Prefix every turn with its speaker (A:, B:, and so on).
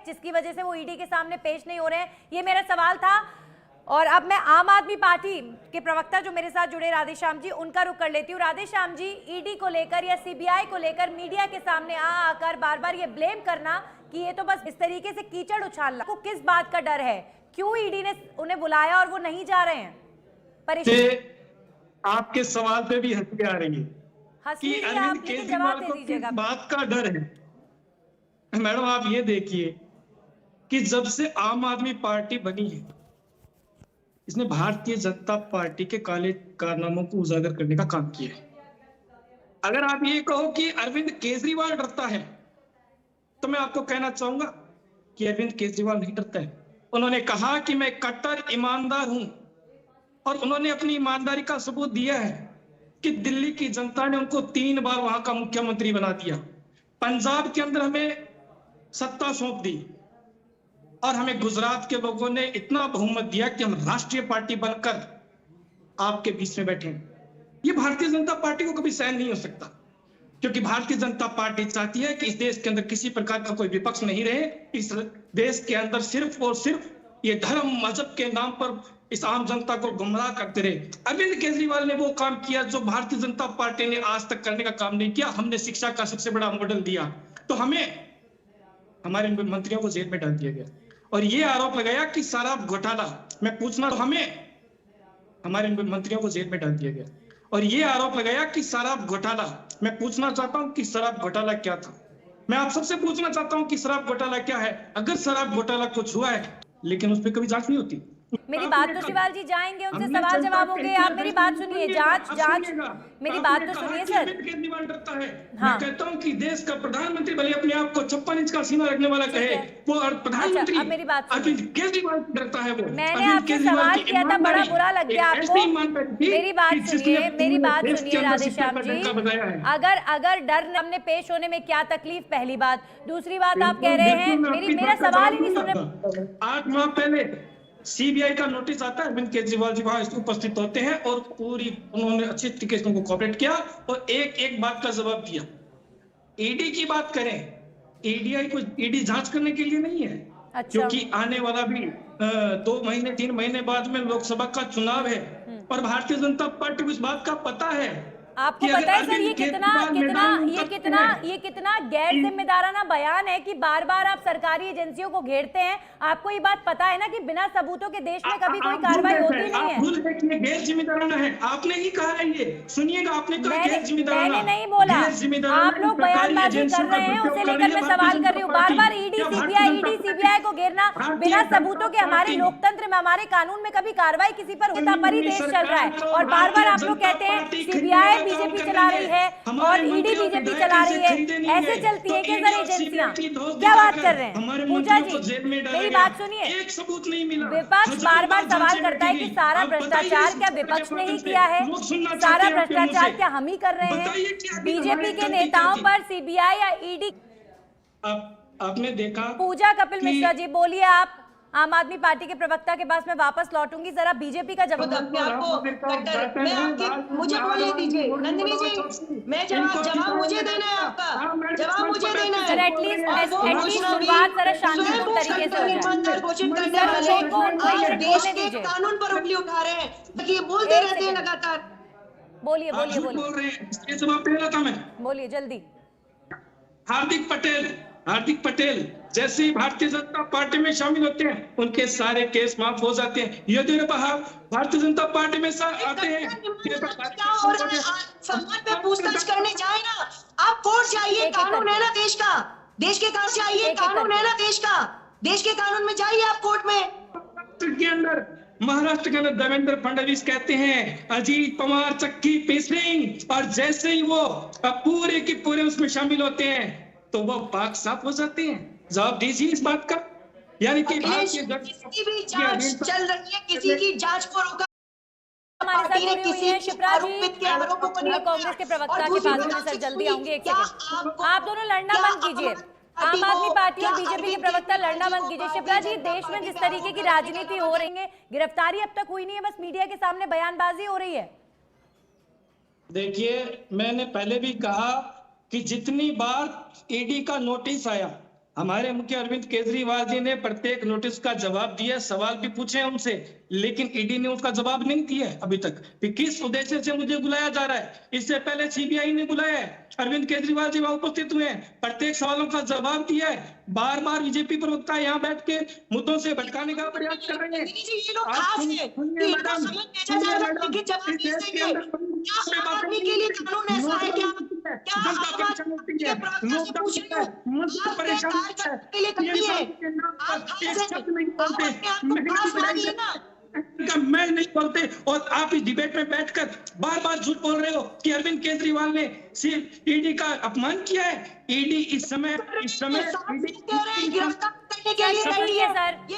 A: जिसकी वजह से वो ईडी के सामने पेश नहीं हो रहे हैं? ये मेरा सवाल था। और अब मैं आम आदमी पार्टी के प्रवक्ता जो मेरे साथ जुड़े राधेश्याम जी, उनका रुख कर लेती हूँ। राधेश्याम जी, ईडी को लेकर या सीबीआई को लेकर मीडिया के सामने आकर बार बार ये ब्लेम करना कि ये तो बस इस तरीके से कीचड़ उछालना, को किस बात का डर है? क्यों ईडी ने उन्हें बुलाया और वो नहीं जा रहे हैं?
B: आपके सवाल पे भी हंसी आ रही है कि अरविंद केजरीवाल को किस बात का डर है। मैडम आप ये देखिए कि जब से आम आदमी पार्टी बनी है, इसने भारतीय जनता पार्टी के काले कारनामों को उजागर करने का काम किया है। अगर आप ये कहो कि अरविंद केजरीवाल डरता है, तो मैं आपको कहना चाहूंगा कि अरविंद केजरीवाल नहीं डरता है। उन्होंने कहा कि मैं कट्टर ईमानदार हूं, और उन्होंने अपनी ईमानदारी का सबूत दिया है कि दिल्ली की जनता ने उनको 3 बार वहां का मुख्यमंत्री बना दिया। पंजाब के अंदर हमें सत्ता सौंप दी, और हमें गुजरात के लोगों ने इतना बहुमत दिया कि हम राष्ट्रीय पार्टी बनकर आपके बीच में बैठे। ये भारतीय जनता पार्टी को कभी सहन नहीं हो सकता, क्योंकि भारतीय जनता पार्टी चाहती है कि इस देश के अंदर किसी प्रकार का कोई विपक्ष नहीं रहे। इस देश के अंदर सिर्फ और सिर्फ ये धर्म मजहब के नाम पर इस आम जनता को गुमराह करते रहे। अरविंद केजरीवाल ने वो काम किया जो भारतीय जनता पार्टी ने आज तक करने का काम नहीं किया। हमने शिक्षा का सबसे बड़ा मॉडल दिया, तो हमारे मंत्रियों को जेल में डाल दिया गया, और ये आरोप लगाया कि शराब घोटाला, मैं पूछना, तो हमारे मंत्रियों को जेल में डाल दिया गया, और ये आरोप लगाया कि शराब घोटाला, मैं पूछना चाहता हूं कि शराब घोटाला क्या था। मैं आप सबसे पूछना चाहता हूं कि शराब घोटाला क्या है। अगर शराब घोटाला कुछ हुआ है, लेकिन उस पर कभी जांच नहीं होती।
A: मेरी बात तो शिवाल जी जाएंगे, उनसे सवाल जवाब होंगे। आप मेरी बात सुनिए, जांच मेरी बात तो सुनिए सर।
B: केजरीवाल डरता है। मैं कहता हूं कि देश का प्रधानमंत्री भले अपने आप को 56 इंच का सीना रखने वाला कहे, वो प्रधानमंत्री अरविंद केजरीवाल डरता है। वो
A: मैंने आपसे सवाल किया था, बड़ा बुरा लग गया आपको। मेरी बात सुनिए राधेश्याम जी, अगर डर हमने पेश होने में क्या तकलीफ, पहली बात। दूसरी बात, आप कह रहे हैं मेरा सवाल ही नहीं सुन रहे।
B: 8 माह पहले सीबीआई का नोटिस आता है, अरविंद केजरीवाल जी वहां उपस्थित होते हैं, और पूरी उन्होंने अच्छी तरीके से उनको कोऑपरेट किया और एक बात का जवाब दिया। ईडी की बात करें, ईडी जांच करने के लिए नहीं है। अच्छा। क्योंकि आने वाला भी 2 महीने 3 महीने बाद में लोकसभा का चुनाव है, और भारतीय जनता पार्टी को इस बात का पता है।
A: आपको पता है सर, ये कितना गैर जिम्मेदाराना बयान है कि बार बार आप सरकारी एजेंसियों को घेरते हैं। आपको ये बात पता है ना कि बिना सबूतों के देश में कभी कोई कार्रवाई होती नहीं है।
B: गैर जिम्मेदाराना है, आपने ही कहा है। ये सुनिएगा, आपने कहा गैर जिम्मेदाराना।
A: मैंने नहीं बोला, आप लोग बयानबाजी कर रहे हैं, उसे लेकर मैं सवाल कर रही हूँ। बार बार ईडी सीबीआई को घेरना बिना सबूतों के। हमारे लोकतंत्र में, हमारे कानून में कभी कार्रवाई किसी पर होता पर ही देश चल रहा है, और बार बार आप लोग कहते हैं सीबीआई बीजेपी चला रही है और ईडी बीजेपी चला रही है। ऐसे चलती है क्या सर एजेंसियां? क्या बात कर रहे हैं पूजा जी? मेरी बात सुनिए,
B: सबूत नहीं मिला।
A: विपक्ष बार बार सवाल करता है कि सारा भ्रष्टाचार क्या विपक्ष ने ही किया है? सारा भ्रष्टाचार क्या हम ही कर रहे हैं? बीजेपी के नेताओं पर सीबीआई या ईडी?
B: आपने देखा?
A: पूजा कपिल मिश्रा जी बोलिए। आप आम आदमी पार्टी के प्रवक्ता के पास मैं वापस लौटूंगी, जरा बीजेपी का जवाब।
C: मुझे बोलने दीजिए नंदिनी जी, मैं जवाब मुझे देना है, आपका जवाब मुझे देना है।
A: सर एटलीस्ट शुरुआत जरा शांतिपूर्ण तरीके से हो जाए।
C: घोषित करने वाले देश के कानून पर उंगली उठा रहे हैं, ये बोलते रहते हैं लगातार।
A: बोलिए
B: जवाब दे रहा था मैं,
A: बोलिए जल्दी।
B: हार्दिक पटेल जैसे ही भारतीय जनता पार्टी में शामिल होते हैं, उनके सारे केस माफ हो जाते हैं। येदियुरप्पा भारतीय जनता पार्टी में आते हैं,
C: सम्मान पे पूछताछ करने जाए ना, आप कोर्ट जाइए, कानून है ना देश का, देश के कानून जाइए, कानून है ना देश का, देश के कानून में जाइए आप कोर्ट में।
B: महाराष्ट्र के अंदर देवेंद्र फडणवीस कहते हैं अजीत पवार चक्की पीस रही, और जैसे ही वो पूरे के पूरे उसमें शामिल होते हैं तो वो पाक साफ हो जाते हैं। जवाब दीजिए इस बात का। यानी कि
C: किसी भी जांच चल रही है, किसी की जांच को रोका।
A: हमारे साथ जुड़ी हुई हैं शिप्रा जी, कांग्रेस के प्रवक्ता के पास में सर जल्दी आऊंगी। एक सेकंड, आप दोनों लड़ना बंद कीजिए। आम आदमी पार्टी और बीजेपी के प्रवक्ता लड़ना बंद कीजिए। शिप्रा जी, देश में जिस तरीके की राजनीति हो रही है, गिरफ्तारी अब तक हुई नहीं है, बस मीडिया के सामने बयानबाजी हो रही है।
B: देखिए, मैंने पहले भी कहा कि जितनी बार ईडी का नोटिस आया, हमारे मुख्य अरविंद केजरीवाल जी ने प्रत्येक नोटिस का जवाब दिया, सवाल भी पूछे उनसे, लेकिन ईडी ने उसका जवाब नहीं दिया अभी तक। फिर किस उद्देश्य से मुझे बुलाया जा रहा है? इससे पहले सीबीआई ने बुलाया है, अरविंद केजरीवाल जी वहां उपस्थित हुए हैं, प्रत्येक सवालों का जवाब दिया है। बार बार बीजेपी प्रवक्ता यहाँ बैठ के मुद्दों से भटकाने का प्रयास कर रहे हैं।
C: ये लोग खास हैं कि इनको समझ भेजा जाएगा लेकिन जवाब नहीं देंगे। क्या आम आदमी के लिए कानून ऐसा है क्या? क्या आम आदमी के प्रवक्ता से पूछ रहे हो? आप बेकार करने के लिए करनी है। आप खास हैं, आप अपने आप को खास मानिए ना।
B: मैं नहीं बोलते, और आप इस डिबेट में बैठकर बार बार झूठ बोल रहे हो कि अरविंद केजरीवाल ने सिर्फ ईडी का अपमान किया है। ईडी इस समय
C: गिरफ्तार करने के लिए
A: ठीक है सर,
C: ये